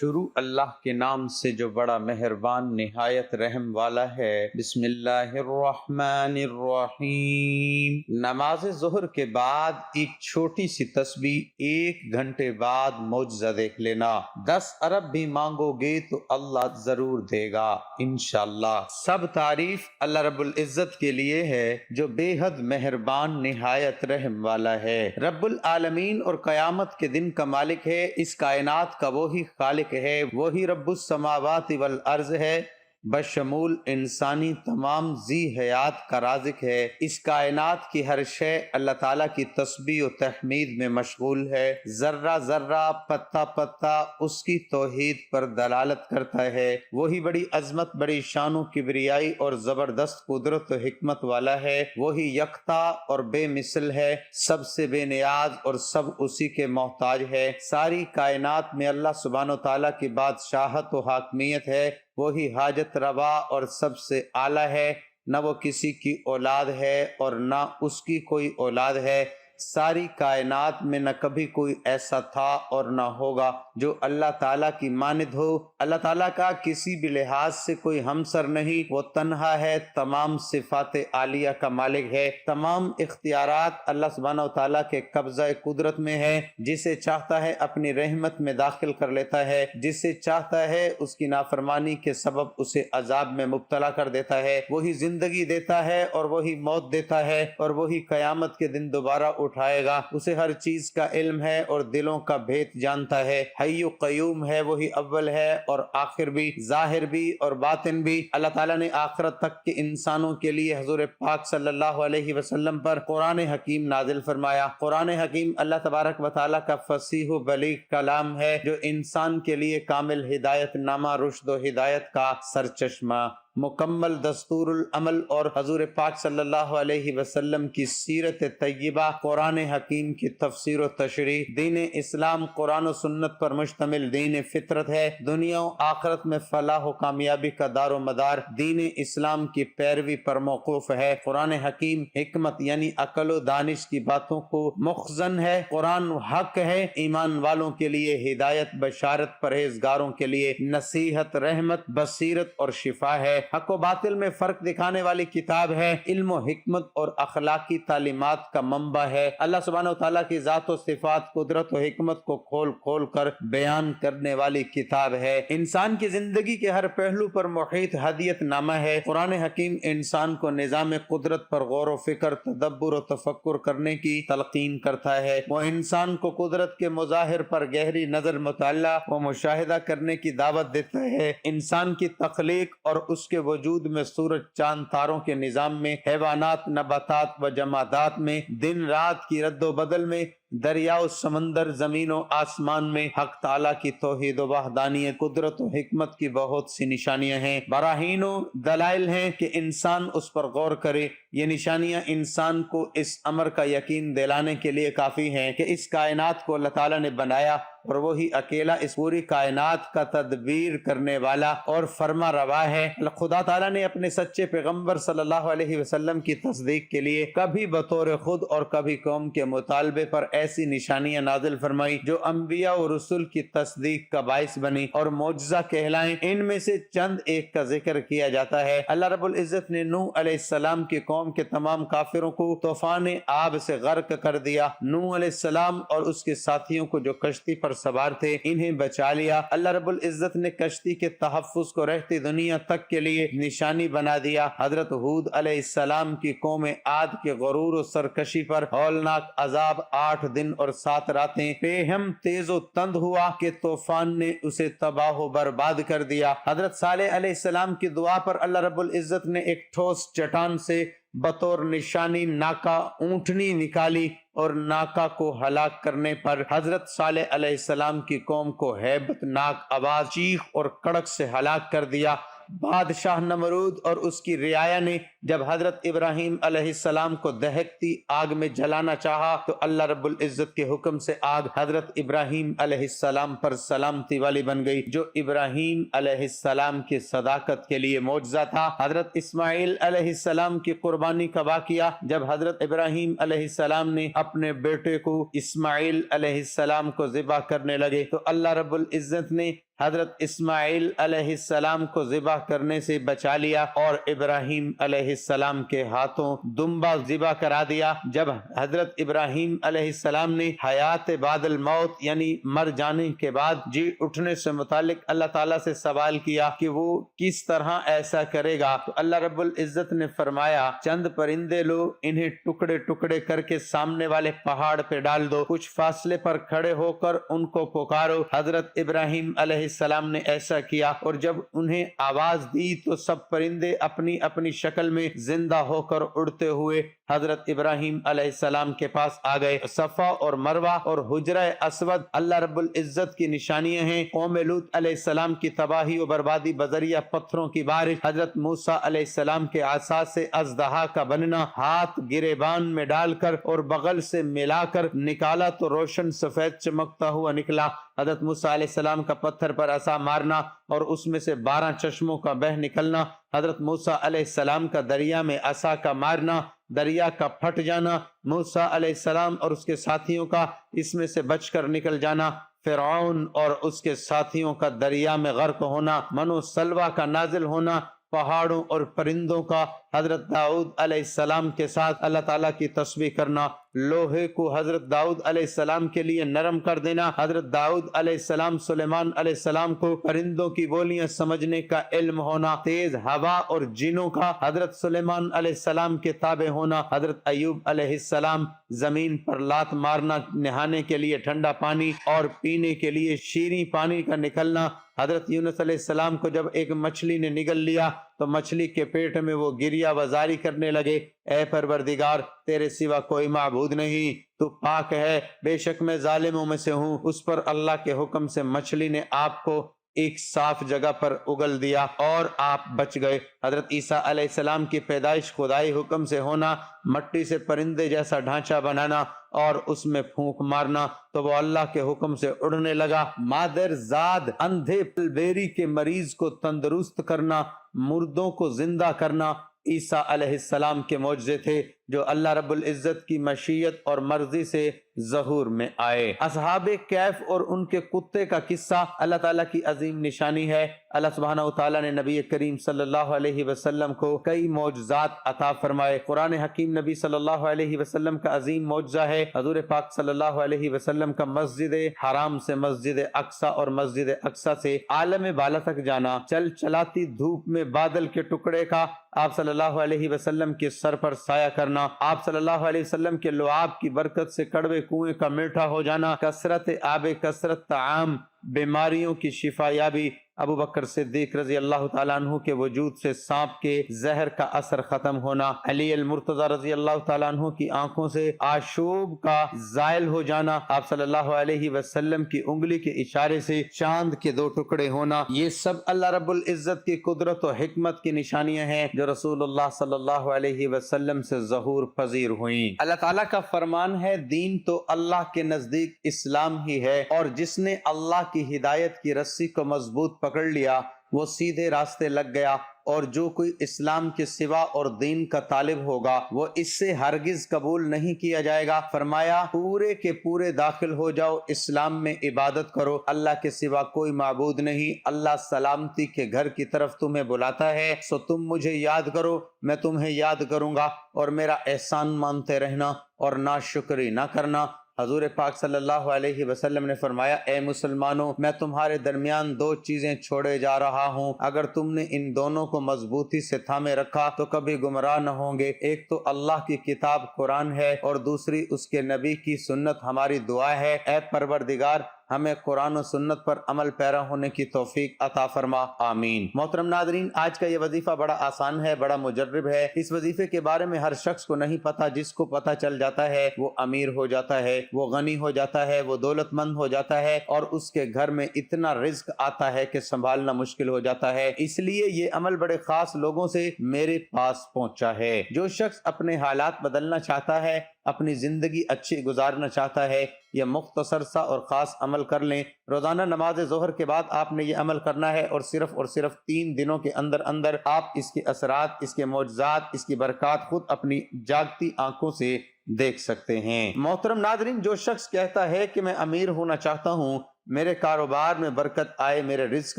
شروع اللہ کے نام سے جو بڑا مہربان نہایت رحم والا ہے۔ بسم اللہ الرحمن الرحیم۔ نماز ظہر کے بعد ایک چھوٹی سی تسبیح 1 گھنٹے بعد معجزہ دیکھ لینا۔ 10 ارب بھی مانگو گے تو اللہ ضرور دے گا انشاءاللہ۔ سب تعریف اللہ رب العزت کے لیے ہے جو بے حد مہربان نہایت رحم والا ہے۔ رب العالمین اور قیامت کے دن کا مالک ہے۔ اس کائنات کا وہی خالق ہے، وہی رب السماوات والارض ہے، بشمول انسانی تمام ذی حیات کا رازق ہے۔ اس کائنات کی ہر شے اللہ تعالیٰ کی تسبیح و تحمید میں مشغول ہے۔ ذرہ ذرہ پتا پتا اس کی توحید پر دلالت کرتا ہے۔ وہی بڑی عظمت، بڑی شان و کبریائی اور زبردست قدرت و حکمت والا ہے۔ وہی یکتا اور بے مثل ہے، سب سے بے نیاز اور سب اسی کے محتاج ہے۔ ساری کائنات میں اللہ سبحانہ و تعالیٰ کی بادشاہت و حاکمیت ہے۔ وہی حاجت روا اور سب سے اعلیٰ ہے، نہ وہ کسی کی اولاد ہے اور نہ اس کی کوئی اولاد ہے۔ ساری کائنات میں نہ کبھی کوئی ایسا تھا اور نہ ہوگا جو اللہ تعالیٰ کی مانند ہو۔ اللہ تعالیٰ کا کسی بھی لحاظ سے کوئی ہمسر نہیں، وہ تنہا ہے، تمام صفات عالیہ کا مالک ہے۔ تمام اختیارات اللہ سبحانہ و تعالیٰ کے قبضہ قدرت میں ہے۔ جسے چاہتا ہے اپنی رحمت میں داخل کر لیتا ہے، جسے چاہتا ہے اس کی نافرمانی کے سبب اسے عذاب میں مبتلا کر دیتا ہے۔ وہی زندگی دیتا ہے اور وہی موت دیتا ہے اور وہی قیامت کے دن دوبارہ اٹھائے گا۔ اسے ہر چیز کا علم ہے اور دلوں کا بھید جانتا ہے۔ حی و قیوم ہے، وہی اول ہے اور آخر بھی، ظاہر بھی اور باطن بھی۔ اللہ تعالیٰ نے آخرت تک کے انسانوں کے لیے حضور پاک صلی اللہ علیہ وسلم پر قرآن حکیم نازل فرمایا۔ قرآن حکیم اللہ تبارک و تعالیٰ کا فصیح و بلیغ کلام ہے جو انسان کے لیے کامل ہدایت نامہ، رشد و ہدایت کا سرچشمہ، مکمل دستور العمل اور حضور پاک صلی اللہ علیہ وسلم کی سیرت طیبہ، قرآن حکیم کی تفسیر و تشریح۔ دین اسلام قرآن و سنت پر مشتمل دین فطرت ہے۔ دنیا و آخرت میں فلاح و کامیابی کا دار و مدار دین اسلام کی پیروی پر موقوف ہے۔ قرآن حکیم حکمت یعنی عقل و دانش کی باتوں کو مخزن ہے۔ قرآن حق ہے، ایمان والوں کے لیے ہدایت، بشارت، پرہیزگاروں کے لیے نصیحت، رحمت، بصیرت اور شفا ہے۔ حق و باطل میں فرق دکھانے والی کتاب ہے، علم و حکمت اور اخلاقی تعلیمات کا منبع ہے۔ اللہ سبحانہ و تعالیٰ کی ذات و صفات، قدرت و حکمت کو کھول کھول کر بیان کرنے والی کتاب ہے۔ انسان کی زندگی کے ہر پہلو پر محیط ہدیت نامہ ہے۔ قرآن حکیم انسان کو نظام قدرت پر غور و فکر، تدبر و تفکر کرنے کی تلقین کرتا ہے۔ وہ انسان کو قدرت کے مظاہر پر گہری نظر، مطالعہ و مشاہدہ کرنے کی دعوت دیتا ہے۔ انسان کی تخلیق اور اس کے وجود میں سورج، چاند، تاروں کے نظام میں، حیوانات، نباتات و جمادات میں، دن رات کی رد و بدل میں، دریا و سمندر، زمین و آسمان میں حق تعالیٰ کی توحید و وحدانیت، قدرت و حکمت کی بہت سی نشانیاں ہیں، براہین و دلائل ہیں کہ انسان اس پر غور کرے۔ یہ نشانیاں انسان کو اس امر کا یقین دلانے کے لیے کافی ہیں کہ اس کائنات کو اللہ تعالیٰ نے بنایا اور وہی اکیلا اس پوری کائنات کا تدبیر کرنے والا اور فرما روا ہے۔ خدا تعالیٰ نے اپنے سچے پیغمبر صلی اللہ علیہ وسلم کی تصدیق کے لیے کبھی بطور خود اور کبھی قوم کے مطالبے پر ایسی نشانیاں نازل فرمائی جو انبیاء و رسول کی تصدیق کا باعث بنی اور معجزہ کہلائیں۔ ان میں سے چند ایک کا ذکر کیا جاتا ہے۔ اللہ رب العزت نے نوح علیہ السلام کی قوم کے تمام کافروں کو طوفان آب سے غرق کر دیا۔ نوح علیہ السلام اور اس کے ساتھیوں کو جو کشتی پر سوار تھے انہیں بچا لیا۔ اللہ رب العزت نے کشتی کے تحفظ کو رہتی دنیا تک کے لیے نشانی بنا دیا۔ حضرت ہود علیہ السلام کی قوم عاد کے غرور و سرکشی پر ہولناک عذاب 8 دن اور 7 راتیں بےہم تیز و تند ہوا کہ طوفان نے اسے تباہ و برباد کر دیا۔ حضرت صالح علیہ السلام کی دعا پر اللہ رب العزت نے ایک ٹھوس چٹان سے بطور نشانی ناکا اونٹنی نکالی اور ناکا کو ہلاک کرنے پر حضرت صالح علیہ السلام کی قوم کو ہیبت ناک آواز، چیخ اور کڑک سے ہلاک کر دیا۔ بادشاہ نمرود اور اس کی رعایا نے جب حضرت ابراہیم علیہ السلام کو دہکتی آگ میں جلانا چاہا تو اللہ رب العزت کے حکم سے آگ حضرت ابراہیم علیہ السلام پر سلامتی والی بن گئی، جو ابراہیم علیہ السلام کی صداقت کے لیے معجزہ تھا۔ حضرت اسماعیل علیہ السلام کی قربانی کا واقعہ جب حضرت ابراہیم علیہ السلام نے اپنے بیٹے کو اسماعیل علیہ السلام کو ذبح کرنے لگے تو اللہ رب العزت نے حضرت اسماعیل علیہ السلام کو ذبح کرنے سے بچا لیا اور ابراہیم علیہ السلام کے ہاتھوں دمبا ذبح کرا دیا۔ جب حضرت ابراہیم علیہ السلام نے حیات بعد الموت یعنی مر جانے کے بعد جی اٹھنے سے متعلق اللہ تعالیٰ سے سوال کیا کہ وہ کس طرح ایسا کرے گا، تو اللہ رب العزت نے فرمایا چند پرندے لو، انہیں ٹکڑے ٹکڑے کر کے سامنے والے پہاڑ پہ ڈال دو، کچھ فاصلے پر کھڑے ہو کر ان کو پکارو۔ حضرت ابراہیم علیہ السلام نے ایسا کیا اور جب انہیں آواز دی تو سب پرندے اپنی اپنی شکل میں زندہ ہو کر اڑتے ہوئے حضرت ابراہیم علیہ السلام کے پاس آ گئے۔ صفا اور مروہ اور حجرہ اسود اللہ رب العزت کی نشانیاں ہیں۔ قوم لوط علیہ السلام کی تباہی و بربادی بذریعہ پتھروں کی بارش، حضرت موسیٰ علیہ السلام کے عصا سے اژدہا کا بننا، ہاتھ گریبان میں ڈال کر اور بغل سے ملا کر نکالا تو روشن سفید چمکتا ہوا نکلا، حضرت موسیٰ علیہ السلام کا پتھر پر عصا مارنا اور اس میں سے 12 چشموں کا بہ نکلنا، حضرت موسیٰ علیہ السلام کا دریا میں عصا کا مارنا، دریا کا پھٹ جانا، موسیٰ علیہ السلام اور اس کے ساتھیوں کا اس میں سے بچ کر نکل جانا، فرعون اور اس کے ساتھیوں کا دریا میں غرق ہونا، منو سلوہ کا نازل ہونا، پہاڑوں اور پرندوں کا حضرت داؤد علیہ السلام کے ساتھ اللہ تعالیٰ کی تسبیح کرنا، لوہے کو حضرت داؤد علیہ السلام کے لیے نرم کر دینا، حضرت داؤد علیہ السلام سلیمان علیہ السلام کو پرندوں کی بولیاں سمجھنے کا علم ہونا، تیز ہوا اور جنوں کا حضرت سلیمان علیہ السلام کے تابع ہونا، حضرت ایوب علیہ السلام زمین پر لات مارنا، نہانے کے لیے ٹھنڈا پانی اور پینے کے لیے شیریں پانی کا نکلنا، حضرت یونس علیہ السلام کو جب ایک مچھلی نے نگل لیا تو مچھلی کے پیٹ میں وہ گریہ وزاری کرنے لگے، اے پروردگار تیرے سوا کوئی معبود نہیں، تو پاک ہے، بے شک میں ظالموں میں سے ہوں۔ اس پر اللہ کے حکم سے مچھلی نے آپ کو ایک صاف جگہ پر اگل دیا اور آپ بچ گئے۔ حضرت عیسیٰ علیہ السلام کی پیدائش خدائی حکم سے ہونا، مٹی سے پرندے جیسا ڈھانچہ بنانا اور اس میں پھونک مارنا تو وہ اللہ کے حکم سے اڑنے لگا، مادر زاد اندھے پلبیری کے مریض کو تندرست کرنا، مردوں کو زندہ کرنا عیسیٰ علیہ السلام کے معجزے تھے جو اللہ رب العزت کی مشیت اور مرضی سے ظہور میں آئے۔ اصحاب کہف اور ان کے کتے کا قصہ اللہ تعالیٰ کی عظیم نشانی ہے۔ اللہ سبحانہ وتعالیٰ نے نبی کریم صلی اللہ علیہ وسلم کو کئی معجزات عطا فرمائے۔ قرآن حکیم نبی صلی اللہ علیہ وسلم کا عظیم معجزہ ہے۔ حضور پاک صلی اللہ علیہ وسلم کا مسجد حرام سے مسجد اقصیٰ اور مسجد اقصیٰ سے عالم بالا تک جانا، چل چلاتی دھوپ میں بادل کے ٹکڑے کا آپ صلی اللہ علیہ وسلم کے سر پر سایہ کرنا، آپ صلی اللہ علیہ وسلم کے لعاب کی برکت سے کڑوے کنویں کا میٹھا ہو جانا، کثرت آب، کثرت طعام، بیماریوں کی شفا یابی، ابو بکر صدیق رضی اللہ تعالیٰ عنہ کے وجود سے سانپ کے زہر کا اثر ختم ہونا، علی المرتضی رضی اللہ تعالیٰ عنہ کی آنکھوں سے آشوب کا زائل ہو جانا، آپ صلی اللہ علیہ وسلم کی انگلی کے اشارے سے چاند کے 2 ٹکڑے ہونا، یہ سب اللہ رب العزت کی قدرت و حکمت کی نشانیاں ہیں جو رسول اللہ صلی اللہ علیہ وسلم سے ظہور پذیر ہوئیں۔ اللہ تعالیٰ کا فرمان ہے دین تو اللہ کے نزدیک اسلام ہی ہے، اور جس نے اللہ کی ہدایت کی رسی کو مضبوط پکڑ لیا وہ سیدھے راستے لگ گیا، اور جو کوئی اسلام کے سوا اور دین کا طالب ہوگا وہ اس سے ہرگز قبول نہیں کیا جائے گا۔ فرمایا پورے کے پورے داخل ہو جاؤ اسلام میں، عبادت کرو، اللہ کے سوا کوئی معبود نہیں، اللہ سلامتی کے گھر کی طرف تمہیں بلاتا ہے، سو تم مجھے یاد کرو، میں تمہیں یاد کروں گا، اور میرا احسان مانتے رہنا اور ناشکری نہ کرنا۔ حضور پاک صلی اللہ علیہ وسلم نے فرمایا اے مسلمانوں، میں تمہارے درمیان 2 چیزیں چھوڑے جا رہا ہوں، اگر تم نے ان دونوں کو مضبوطی سے تھامے رکھا تو کبھی گمراہ نہ ہوں گے۔ ایک تو اللہ کی کتاب قرآن ہے اور دوسری اس کے نبی کی سنت ہماری دعا ہے، اے پروردگار ہمیں قرآن و سنت پر عمل پیرا ہونے کی توفیق عطا فرما، آمین۔ محترم ناظرین، آج کا یہ وظیفہ بڑا آسان ہے، بڑا مجرب ہے۔ اس وظیفے کے بارے میں ہر شخص کو نہیں پتا، جس کو پتا چل جاتا ہے وہ امیر ہو جاتا ہے، وہ غنی ہو جاتا ہے، وہ دولت مند ہو جاتا ہے، اور اس کے گھر میں اتنا رزق آتا ہے کہ سنبھالنا مشکل ہو جاتا ہے۔ اس لیے یہ عمل بڑے خاص لوگوں سے میرے پاس پہنچا ہے۔ جو شخص اپنے حالات بدلنا چاہتا ہے، اپنی زندگی اچھی گزارنا چاہتا ہے، یہ مختصر سا اور خاص عمل کر لیں۔ روزانہ نماز ظہر کے بعد آپ نے یہ عمل کرنا ہے، اور صرف 3 دنوں کے اندر اندر آپ اس کے اثرات، اس کے معجزات، اس کی برکات خود اپنی جاگتی آنکھوں سے دیکھ سکتے ہیں۔ محترم ناظرین، جو شخص کہتا ہے کہ میں امیر ہونا چاہتا ہوں میرے کاروبار میں برکت آئے، میرے رزق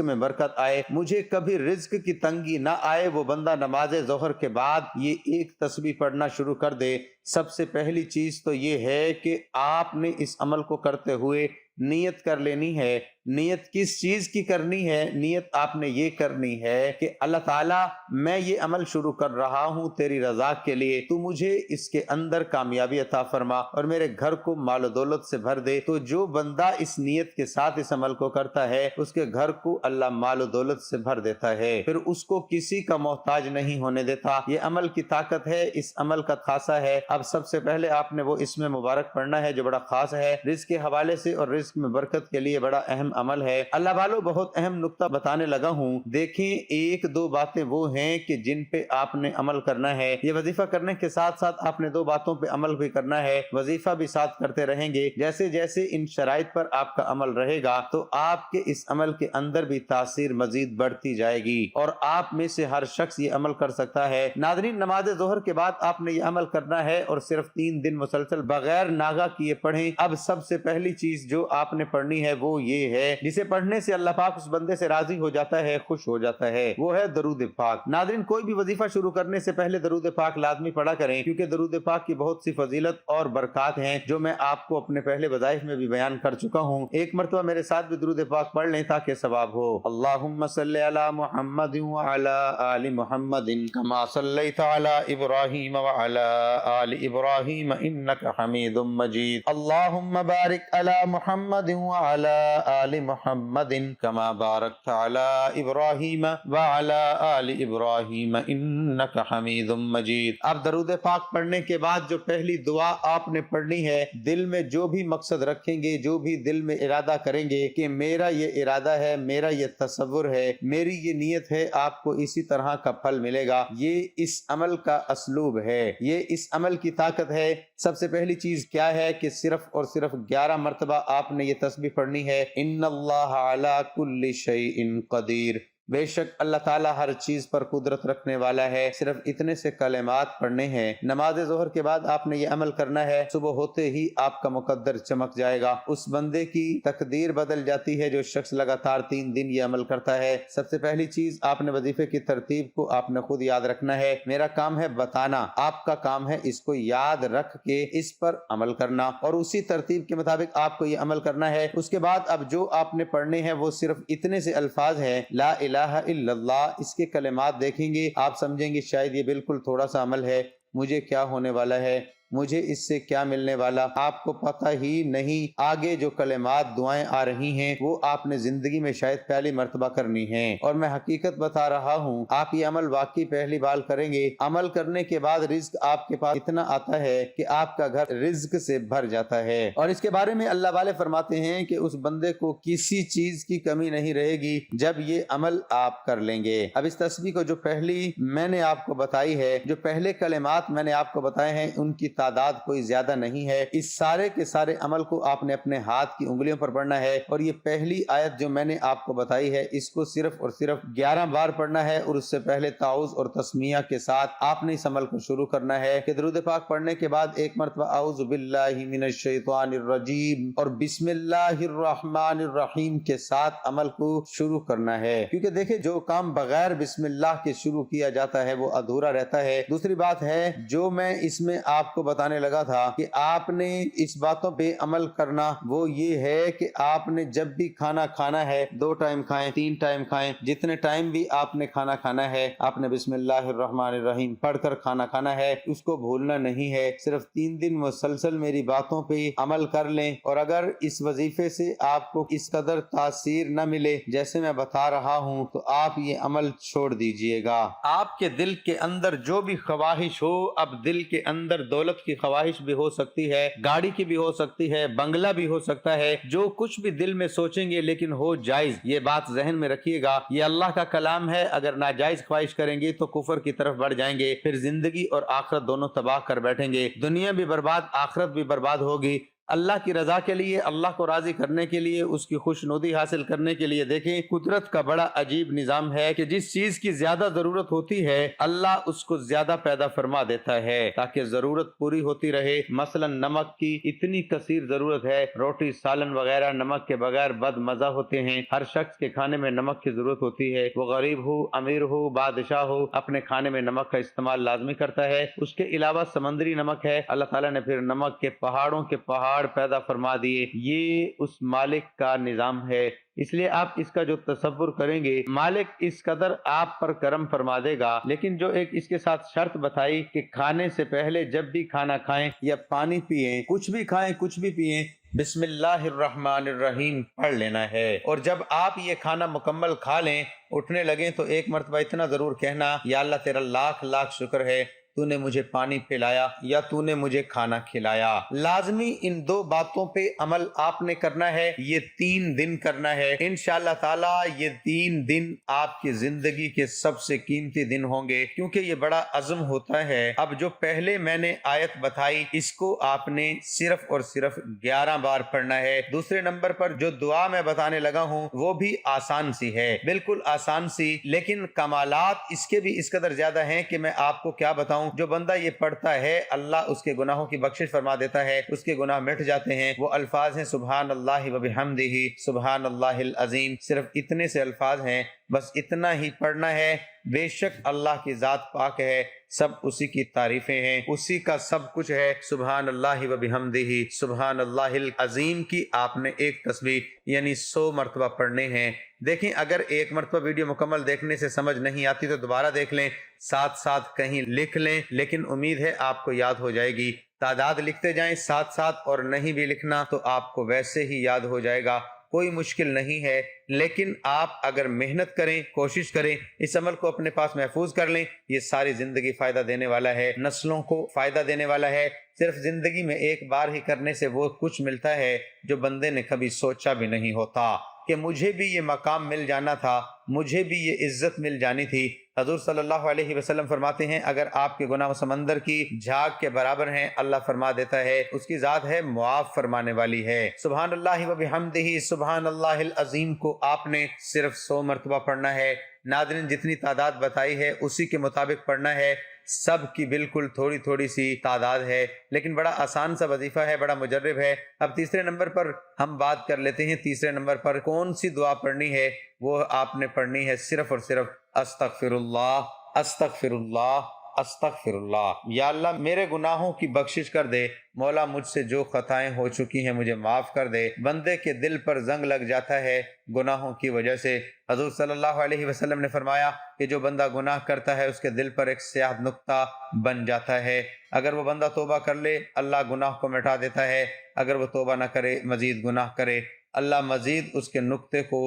میں برکت آئے، مجھے کبھی رزق کی تنگی نہ آئے، وہ بندہ نماز ظہر کے بعد یہ ایک تسبیح پڑھنا شروع کر دے۔ سب سے پہلی چیز تو یہ ہے کہ آپ نے اس عمل کو کرتے ہوئے نیت کر لینی ہے۔ نیت کس چیز کی کرنی ہے؟ نیت آپ نے یہ کرنی ہے کہ اللہ تعالیٰ میں یہ عمل شروع کر رہا ہوں تیری رضا کے لیے، تو مجھے اس کے اندر کامیابی عطا فرما اور میرے گھر کو مال و دولت سے بھر دے۔ تو جو بندہ اس نیت کے ساتھ اس عمل کو کرتا ہے اس کے گھر کو اللہ مال و دولت سے بھر دیتا ہے، پھر اس کو کسی کا محتاج نہیں ہونے دیتا۔ یہ عمل کی طاقت ہے، اس عمل کا خاصہ ہے۔ اب سب سے پہلے آپ نے وہ اسم مبارک پڑھنا ہے جو بڑا خاص ہے، رزق کے حوالے سے اور رزق میں برکت کے لیے بڑا اہم عمل ہے۔ اللہ والو بہت اہم نقطہ بتانے لگا ہوں، دیکھیں ایک دو باتیں وہ ہیں کہ جن پہ آپ نے عمل کرنا ہے۔ یہ وظیفہ کرنے کے ساتھ ساتھ آپ نے دو باتوں پہ عمل بھی کرنا ہے، وظیفہ بھی ساتھ کرتے رہیں گے۔ جیسے جیسے ان شرائط پر آپ کا عمل رہے گا تو آپ کے اس عمل کے اندر بھی تاثیر مزید بڑھتی جائے گی اور آپ میں سے ہر شخص یہ عمل کر سکتا ہے۔ ناظرین، نماز ظہر کے بعد آپ نے یہ عمل کرنا ہے اور صرف 3 دن مسلسل بغیر ناغہ کیے پڑھیں۔ اب سب سے پہلی چیز جو آپ نے پڑھنی ہے وہ یہ ہے، جسے پڑھنے سے اللہ پاک اس بندے سے راضی ہو جاتا ہے، خوش ہو جاتا ہے، وہ ہے درود پاک۔ ناظرین، کوئی بھی وظیفہ شروع کرنے سے پہلے درود پاک لازمی پڑھا کریں، کیونکہ درود پاک کی بہت سی فضیلت اور برکات ہیں جو میں آپ کو اپنے پہلے وظائف میں بھی بیان کر چکا ہوں۔ ایک مرتبہ میرے ساتھ بھی درود پاک پڑھ لیں تاکہ ثواب ہو۔ اللہم صلی علی محمد وعلی آل محمد کما صلیت علی ابراہیم وعلی آل ابراہیم انک حمید مجید۔ اللہم بارک علی محمد وعلی آل محمد کما بارکت علی ابراہیم وعلی آل ابراہیم انک حمید مجید۔ اب درود پاک پڑھنے کے بعد جو پہلی دعا آپ نے پڑھنی ہے، دل میں جو بھی مقصد رکھیں گے، جو بھی دل میں ارادہ کریں گے کہ میرا یہ ارادہ ہے، میرا یہ تصور ہے، میری یہ نیت ہے، آپ کو اسی طرح کا پھل ملے گا۔ یہ اس عمل کا اسلوب ہے، یہ اس عمل کی طاقت ہے۔ سب سے پہلی چیز کیا ہے کہ صرف اور صرف 11 مرتبہ آپ نے یہ تسبیح پڑھنی ہے، ان اللہ علی کل شیء قدیر، بے شک اللہ تعالیٰ ہر چیز پر قدرت رکھنے والا ہے۔ صرف اتنے سے کلمات پڑھنے ہیں۔ نماز ظہر کے بعد آپ نے یہ عمل کرنا ہے، صبح ہوتے ہی آپ کا مقدر چمک جائے گا، اس بندے کی تقدیر بدل جاتی ہے جو شخص لگاتار 3 دن یہ عمل کرتا ہے۔ سب سے پہلی چیز آپ نے وظیفے کی ترتیب کو آپ نے خود یاد رکھنا ہے، میرا کام ہے بتانا، آپ کا کام ہے اس کو یاد رکھ کے اس پر عمل کرنا اور اسی ترتیب کے مطابق آپ کو یہ عمل کرنا ہے۔ اس کے بعد اب جو آپ نے پڑھنے ہیں وہ صرف اتنے سے الفاظ ہیں، لا الہ الا اللہ۔ اس کے کلمات دیکھیں گے، آپ سمجھیں گے شاید یہ بالکل تھوڑا سا عمل ہے، مجھے کیا ہونے والا ہے، مجھے اس سے کیا ملنے والا، آپ کو پتہ ہی نہیں آگے جو کلمات دعائیں آ رہی ہیں وہ آپ نے زندگی میں شاید پہلی مرتبہ کرنی ہیں، اور میں حقیقت بتا رہا ہوں آپ یہ عمل واقعی پہلی بار کریں گے۔ عمل کرنے کے بعد رزق آپ کے پاس اتنا آتا ہے کہ آپ کا گھر رزق سے بھر جاتا ہے، اور اس کے بارے میں اللہ والے فرماتے ہیں کہ اس بندے کو کسی چیز کی کمی نہیں رہے گی جب یہ عمل آپ کر لیں گے۔ اب اس تسبیح کو جو پہلی میں نے آپ کو بتائی ہے، جو پہلے کلمات میں نے آپ کو بتائے ہیں، ان کی تعداد کوئی زیادہ نہیں ہے۔ اس سارے کے سارے عمل کو آپ نے اپنے ہاتھ کی انگلیوں پر پڑھنا ہے، اور یہ پہلی آیت جو میں نے آپ کو بتائی ہے اس کو صرف اور صرف 11 بار پڑھنا ہے، اور اس سے پہلے تعوذ اور تسمیہ کے ساتھ آپ نے اس عمل کو شروع کرنا ہے کہ درود پاک پڑھنے کے بعد ایک مرتبہ اعوذ باللہ من الشیطان الرجیم اور بسم اللہ الرحمن الرحیم کے ساتھ عمل کو شروع کرنا ہے، کیونکہ دیکھیں جو کام بغیر بسم اللہ کے شروع کیا جاتا ہے وہ ادھورا رہتا ہے۔ دوسری بات ہے جو میں اس میں آپ کو بتانے لگا تھا کہ آپ نے اس باتوں پہ عمل کرنا، وہ یہ ہے کہ آپ نے جب بھی کھانا کھانا ہے 2 ٹائم کھائیں، 3 ٹائم کھائیں، جتنے ٹائم بھی آپ نے کھانا کھانا ہے آپ نے بسم اللہ الرحمن الرحیم پڑھ کر کھانا کھانا ہے، اس کو بھولنا نہیں ہے۔ صرف 3 دن مسلسل میری باتوں پہ عمل کر لیں، اور اگر اس وظیفے سے آپ کو اس قدر تاثیر نہ ملے جیسے میں بتا رہا ہوں تو آپ یہ عمل چھوڑ دیجئے گا۔ آپ کے دل کے اندر جو بھی خواہش ہو، اب دل کے اندر دولت کی خواہش بھی ہو سکتی ہے، گاڑی کی بھی ہو سکتی ہے، بنگلہ بھی ہو سکتا ہے، جو کچھ بھی دل میں سوچیں گے لیکن ہو جائز، یہ بات ذہن میں رکھیے گا، یہ اللہ کا کلام ہے۔ اگر ناجائز خواہش کریں گے تو کفر کی طرف بڑھ جائیں گے، پھر زندگی اور آخرت دونوں تباہ کر بیٹھیں گے، دنیا بھی برباد، آخرت بھی برباد ہوگی۔ اللہ کی رضا کے لیے، اللہ کو راضی کرنے کے لیے، اس کی خوشنودی حاصل کرنے کے لیے دیکھیں قدرت کا بڑا عجیب نظام ہے کہ جس چیز کی زیادہ ضرورت ہوتی ہے اللہ اس کو زیادہ پیدا فرما دیتا ہے تاکہ ضرورت پوری ہوتی رہے۔ مثلا نمک کی اتنی کثیر ضرورت ہے، روٹی سالن وغیرہ نمک کے بغیر بد مزہ ہوتے ہیں۔ ہر شخص کے کھانے میں نمک کی ضرورت ہوتی ہے، وہ غریب ہو امیر ہو بادشاہ ہو، اپنے کھانے میں نمک کا استعمال لازمی کرتا ہے۔ اس کے علاوہ سمندری نمک ہے، اللہ تعالیٰ نے پھر نمک کے پہاڑوں کے پہاڑ پیدا فرما دیے۔ یہ اس مالک کا نظام ہے، اس لیے آپ اس کا جو تصور کریں گے مالک اس قدر آپ پر کرم فرما دے گا، لیکن جو ایک اس کے ساتھ شرط بتائی کہ کھانے سے پہلے جب بھی کھانا کھائیں یا پانی پیئیں، کچھ بھی کھائیں کچھ بھی پیئیں، بسم اللہ الرحمن الرحیم پڑھ لینا ہے۔ اور جب آپ یہ کھانا مکمل کھا لیں، اٹھنے لگیں تو ایک مرتبہ اتنا ضرور کہنا، یا اللہ تیرا لاکھ لاکھ شکر ہے تو نے مجھے پانی پلایا یا تو نے مجھے کھانا کھلایا۔ لازمی ان دو باتوں پہ عمل آپ نے کرنا ہے، یہ 3 دن کرنا ہے انشاءاللہ تعالی۔ یہ 3 دن آپ کی زندگی کے سب سے قیمتی دن ہوں گے، کیونکہ یہ بڑا عزم ہوتا ہے۔ اب جو پہلے میں نے آیت بتائی اس کو آپ نے صرف اور صرف 11 بار پڑھنا ہے۔ دوسرے نمبر پر جو دعا میں بتانے لگا ہوں وہ بھی آسان سی ہے، بالکل آسان سی، لیکن کمالات اس کے بھی اس قدر زیادہ ہیں کہ میں آپ کو کیا بتاؤں۔ جو بندہ یہ پڑھتا ہے اللہ اس کے گناہوں کی بخشش فرما دیتا ہے، اس کے گناہ مٹ جاتے ہیں۔ وہ الفاظ ہیں سبحان اللہ و بحمدہ، سبحان اللہ العظیم، صرف اتنے سے الفاظ ہیں، بس اتنا ہی پڑھنا ہے۔ بے شک اللہ کی ذات پاک ہے، سب اسی کی تعریفیں ہیں، اسی کا سب کچھ ہے۔ سبحان اللہ و بحمدہ سبحان اللہ العظیم کی آپ نے ایک تسبیح یعنی 100 مرتبہ پڑھنے ہیں۔ دیکھیں اگر ایک مرتبہ ویڈیو مکمل دیکھنے سے سمجھ نہیں آتی تو دوبارہ دیکھ لیں، ساتھ ساتھ کہیں لکھ لیں، لیکن امید ہے آپ کو یاد ہو جائے گی۔ تعداد لکھتے جائیں ساتھ ساتھ، اور نہیں بھی لکھنا تو آپ کو ویسے ہی یاد ہو جائے گا، کوئی مشکل نہیں ہے۔ لیکن آپ اگر محنت کریں، کوشش کریں، اس عمل کو اپنے پاس محفوظ کر لیں، یہ ساری زندگی فائدہ دینے والا ہے، نسلوں کو فائدہ دینے والا ہے۔ صرف زندگی میں ایک بار ہی کرنے سے وہ کچھ ملتا ہے جو بندے نے کبھی سوچا بھی نہیں ہوتا کہ مجھے بھی یہ مقام مل جانا تھا، مجھے بھی یہ عزت مل جانی تھی۔ حضور صلی اللہ علیہ وسلم فرماتے ہیں اگر آپ کے گناہ سمندر کی جھاگ کے برابر ہیں، اللہ فرما دیتا ہے اس کی ذات ہے معاف فرمانے والی ہے۔ سبحان اللہ و بحمدہ سبحان اللہ العظیم کو آپ نے صرف 100 مرتبہ پڑھنا ہے۔ ناظرین جتنی تعداد بتائی ہے اسی کے مطابق پڑھنا ہے، سب کی بالکل تھوڑی تھوڑی سی تعداد ہے، لیکن بڑا آسان سا وظیفہ ہے، بڑا مجرب ہے۔ اب تیسرے نمبر پر ہم بات کر لیتے ہیں، تیسرے نمبر پر کون سی دعا پڑھنی ہے؟ وہ آپ نے پڑھنی ہے صرف اور صرف استغفر اللہ استغفر اللہ استغفر اللہ۔ یا اللہ میرے گناہوں کی بخشش کر دے، مولا مجھ سے جو خطائیں ہو چکی ہیں مجھے معاف کر دے۔ بندے کے دل پر زنگ لگ جاتا ہے گناہوں کی وجہ سے۔ حضور صلی اللہ علیہ وسلم نے فرمایا کہ جو بندہ گناہ کرتا ہے اس کے دل پر ایک سیاہ نقطہ بن جاتا ہے، اگر وہ بندہ توبہ کر لے اللہ گناہ کو مٹا دیتا ہے، اگر وہ توبہ نہ کرے مزید گناہ کرے اللہ مزید اس کے نقطے کو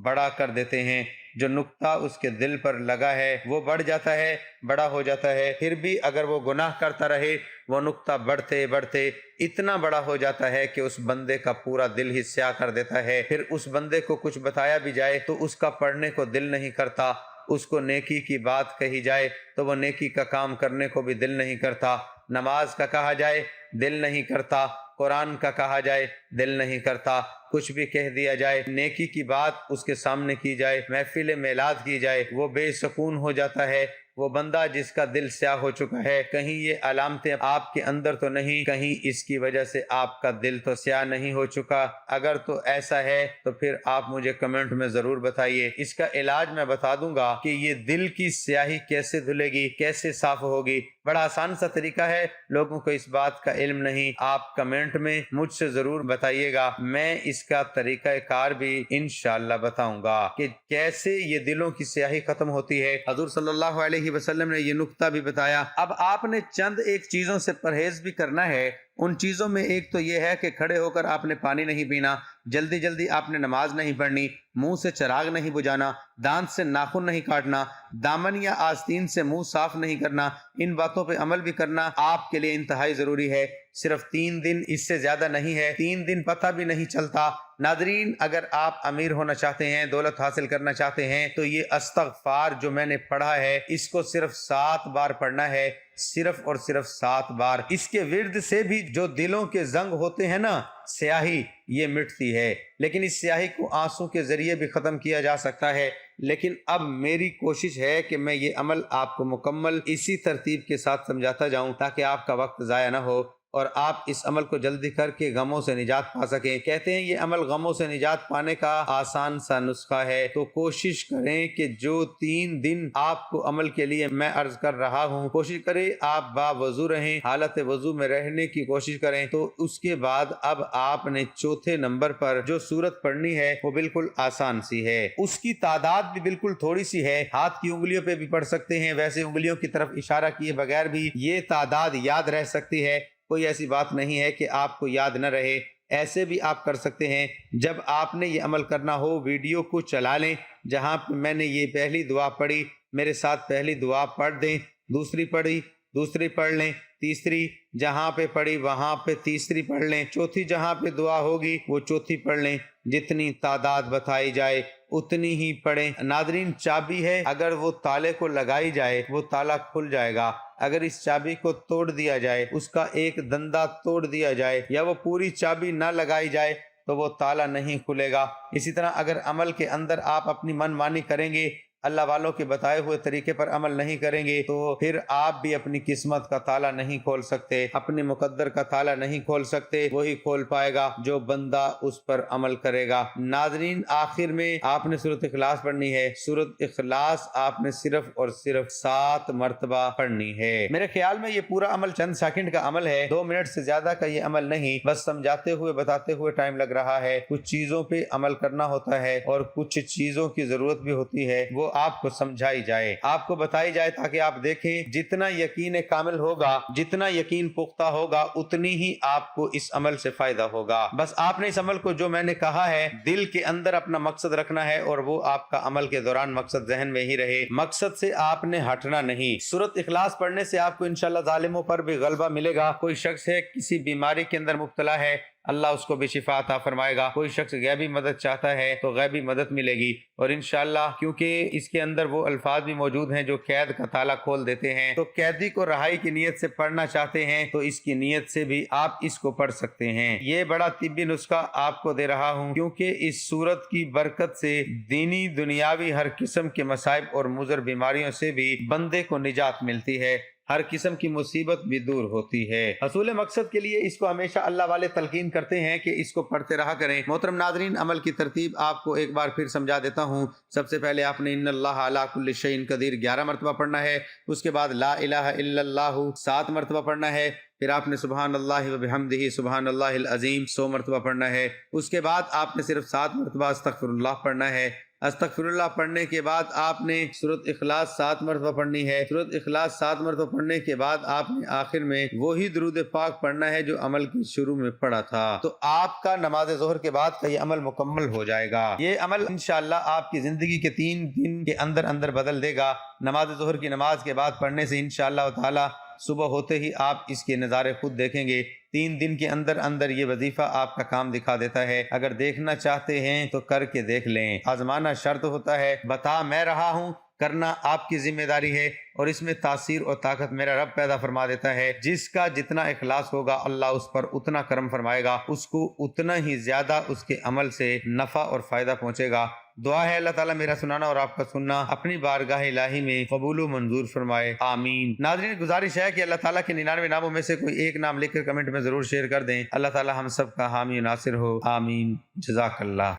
بڑا کر دیتے ہیں۔ جو نقطہ اس کے دل پر لگا ہے وہ بڑھ جاتا ہے، بڑا ہو جاتا ہے، پھر بھی اگر وہ گناہ کرتا رہے وہ نقطہ بڑھتے بڑھتے اتنا بڑا ہو جاتا ہے کہ اس بندے کا پورا دل ہی سیاہ کر دیتا ہے۔ پھر اس بندے کو کچھ بتایا بھی جائے تو اس کا پڑھنے کو دل نہیں کرتا، اس کو نیکی کی بات کہی جائے تو وہ نیکی کا کام کرنے کو بھی دل نہیں کرتا، نماز کا کہا جائے دل نہیں کرتا، قرآن کا کہا جائے دل نہیں کرتا، کچھ بھی کہہ دیا جائے، نیکی کی بات اس کے سامنے کی جائے، محفل میلاد کی جائے، وہ بے سکون ہو جاتا ہے۔ وہ بندہ جس کا دل سیاہ ہو چکا ہے، کہیں یہ علامتیں آپ کے اندر تو نہیں، کہیں اس کی وجہ سے آپ کا دل تو سیاہ نہیں ہو چکا؟ اگر تو ایسا ہے تو پھر آپ مجھے کمنٹ میں ضرور بتائیے، اس کا علاج میں بتا دوں گا کہ یہ دل کی سیاہی کیسے دھلے گی، کیسے صاف ہوگی۔ بڑا آسان سا طریقہ ہے، لوگوں کو اس بات کا علم نہیں، آپ کمنٹ میں مجھ سے ضرور بتائیے گا، میں اس کا طریقہ کار بھی انشاءاللہ بتاؤں گا کہ کیسے یہ دلوں کی سیاہی ختم ہوتی ہے۔ حضور صلی اللہ علیہ وسلم نے یہ نقطہ بھی بتایا۔ اب آپ نے چند ایک چیزوں سے پرہیز بھی کرنا ہے، ان چیزوں میں ایک تو یہ ہے کہ کھڑے ہو کر آپ نے پانی نہیں پینا، جلدی جلدی آپ نے نماز نہیں پڑھنی، منہ سے چراغ نہیں بجھانا، دانت سے ناخن نہیں کاٹنا، دامن یا آستین سے منہ صاف نہیں کرنا، ان باتوں پہ عمل بھی کرنا آپ کے لیے انتہائی ضروری ہے۔ صرف 3 دن، اس سے زیادہ نہیں ہے، 3 دن پتہ بھی نہیں چلتا۔ ناظرین اگر آپ امیر ہونا چاہتے ہیں، دولت حاصل کرنا چاہتے ہیں تو یہ استغفار جو میں نے پڑھا ہے اس کو صرف 7 بار پڑھنا ہے۔ صرف اور صرف 7 بار۔ اس کے ورد سے بھی جو دلوں کے زنگ ہوتے ہیں نا، سیاہی، یہ مٹتی ہے۔ لیکن اس سیاہی کو آنسوں کے ذریعے بھی ختم کیا جا سکتا ہے۔ لیکن اب میری کوشش ہے کہ میں یہ عمل آپ کو مکمل اسی ترتیب کے ساتھ سمجھاتا جاؤں تاکہ آپ کا وقت ضائع نہ ہو اور آپ اس عمل کو جلدی کر کے غموں سے نجات پا سکیں۔ کہتے ہیں یہ عمل غموں سے نجات پانے کا آسان سا نسخہ ہے، تو کوشش کریں کہ جو 3 دن آپ کو عمل کے لیے میں عرض کر رہا ہوں، کوشش کریں آپ باوضو رہیں، حالت وضو میں رہنے کی کوشش کریں۔ تو اس کے بعد اب آپ نے چوتھے نمبر پر جو سورت پڑھنی ہے وہ بالکل آسان سی ہے۔ اس کی تعداد بھی بالکل تھوڑی سی ہے، ہاتھ کی انگلیوں پہ بھی پڑھ سکتے ہیں، ویسے انگلیوں کی طرف اشارہ کیے بغیر بھی یہ تعداد یاد رہ سکتی ہے۔ کوئی ایسی بات نہیں ہے کہ آپ کو یاد نہ رہے، ایسے بھی آپ کر سکتے ہیں۔ جب آپ نے یہ عمل کرنا ہو، ویڈیو کو چلا لیں، جہاں پہ میں نے یہ پہلی دعا پڑھی میرے ساتھ پہلی دعا پڑھ دیں، دوسری پڑھی دوسری پڑھ لیں، تیسری جہاں پہ پڑھی وہاں پہ تیسری پڑھ لیں، چوتھی جہاں پہ دعا ہوگی وہ چوتھی پڑھ لیں۔ جتنی تعداد بتائی جائے اتنی ہی پڑھیں۔ ناظرین، چابی ہے، اگر وہ تالے کو لگائی جائے وہ تالا کھل جائے گا۔ اگر اس چابی کو توڑ دیا جائے، اس کا ایک دندہ توڑ دیا جائے یا وہ پوری چابی نہ لگائی جائے تو وہ تالا نہیں کھلے گا۔ اسی طرح اگر عمل کے اندر آپ اپنی من مانی کریں گے، اللہ والوں کے بتائے ہوئے طریقے پر عمل نہیں کریں گے، تو پھر آپ بھی اپنی قسمت کا تالا نہیں کھول سکتے، اپنے مقدر کا تالا نہیں کھول سکتے۔ وہی کھول پائے گا جو بندہ اس پر عمل کرے گا۔ ناظرین، آخر میں آپ نے سورۃ اخلاص پڑھنی ہے۔ سورۃ اخلاص آپ نے صرف اور صرف 7 مرتبہ پڑھنی ہے۔ میرے خیال میں یہ پورا عمل چند سیکنڈ کا عمل ہے، 2 منٹ سے زیادہ کا یہ عمل نہیں، بس سمجھاتے ہوئے بتاتے ہوئے ٹائم لگ رہا ہے۔ کچھ چیزوں پہ عمل کرنا ہوتا ہے اور کچھ چیزوں کی ضرورت بھی ہوتی ہے، وہ آپ کو سمجھائی جائے، آپ کو بتائی جائے تاکہ آپ دیکھیں۔ جتنا یقین کامل ہوگا، جتنا یقین پختہ ہوگا، اتنی ہی آپ کو اس عمل سے فائدہ ہوگا۔ بس آپ نے اس عمل کو جو میں نے کہا ہے دل کے اندر اپنا مقصد رکھنا ہے اور وہ آپ کا عمل کے دوران مقصد ذہن میں ہی رہے، مقصد سے آپ نے ہٹنا نہیں۔ سورۃ اخلاص پڑھنے سے آپ کو انشاءاللہ ظالموں پر بھی غلبہ ملے گا۔ کوئی شخص ہے کسی بیماری کے اندر مبتلا ہے، اللہ اس کو بھی شفا عطا فرمائے گا۔ کوئی شخص غیبی مدد چاہتا ہے تو غیبی مدد ملے گی، اور انشاءاللہ کیونکہ اس کے اندر وہ الفاظ بھی موجود ہیں جو قید کا تالا کھول دیتے ہیں، تو قیدی کو رہائی کی نیت سے پڑھنا چاہتے ہیں تو اس کی نیت سے بھی آپ اس کو پڑھ سکتے ہیں۔ یہ بڑا طبی نسخہ آپ کو دے رہا ہوں کیونکہ اس سورت کی برکت سے دینی دنیاوی ہر قسم کے مصائب اور مضر بیماریوں سے بھی بندے کو نجات ملتی ہے، ہر قسم کی مصیبت بھی دور ہوتی ہے۔ حصول مقصد کے لیے اس کو ہمیشہ اللہ والے تلقین کرتے ہیں کہ اس کو پڑھتے رہا کریں۔ محترم ناظرین، عمل کی ترتیب آپ کو ایک بار پھر سمجھا دیتا ہوں۔ سب سے پہلے آپ نے ان اللہ علی کل شیء قدیر 11 مرتبہ پڑھنا ہے، اس کے بعد لا الہ الا اللہ 7 مرتبہ پڑھنا ہے، پھر آپ نے سبحان اللہ و بحمدہ سبحان اللہ العظیم 100 مرتبہ پڑھنا ہے، اس کے بعد آپ نے صرف 7 مرتبہ استغفر اللہ پڑھنا ہے۔ استغفر اللہ پڑھنے کے بعد آپ نے سورۃ اخلاص 7 مرتبہ پڑھنی ہے۔ سورۃ اخلاص 7 مرتبہ پڑھنے کے بعد آپ نے آخر میں وہی درود پاک پڑھنا ہے جو عمل کی شروع میں پڑھا تھا، تو آپ کا نماز ظہر کے بعد کا یہ عمل مکمل ہو جائے گا۔ یہ عمل انشاءاللہ آپ کی زندگی کے 3 دن کے اندر اندر بدل دے گا۔ نماز ظہر کی نماز کے بعد پڑھنے سے انشاءاللہ تعالی صبح ہوتے ہی آپ اس کے نظارے خود دیکھیں گے۔ 3 دن کے اندر اندر یہ وظیفہ آپ کا کام دکھا دیتا ہے۔ اگر دیکھنا چاہتے ہیں تو کر کے دیکھ لیں، آزمانا شرط ہوتا ہے، بتا میں رہا ہوں، کرنا آپ کی ذمہ داری ہے، اور اس میں تاثیر اور طاقت میرا رب پیدا فرما دیتا ہے۔ جس کا جتنا اخلاص ہوگا اللہ اس پر اتنا کرم فرمائے گا، اس کو اتنا ہی زیادہ اس کے عمل سے نفع اور فائدہ پہنچے گا۔ دعا ہے اللہ تعالیٰ میرا سنانا اور آپ کا سننا اپنی بارگاہ الہی میں قبول و منظور فرمائے، آمین۔ ناظرین، گزارش ہے کہ اللہ تعالیٰ کے 99 ناموں میں سے کوئی ایک نام لکھ کر کمنٹ میں ضرور شیئر کر دیں۔ اللہ تعالیٰ ہم سب کا حامی و ناصر ہو، آمین۔ جزاک اللہ۔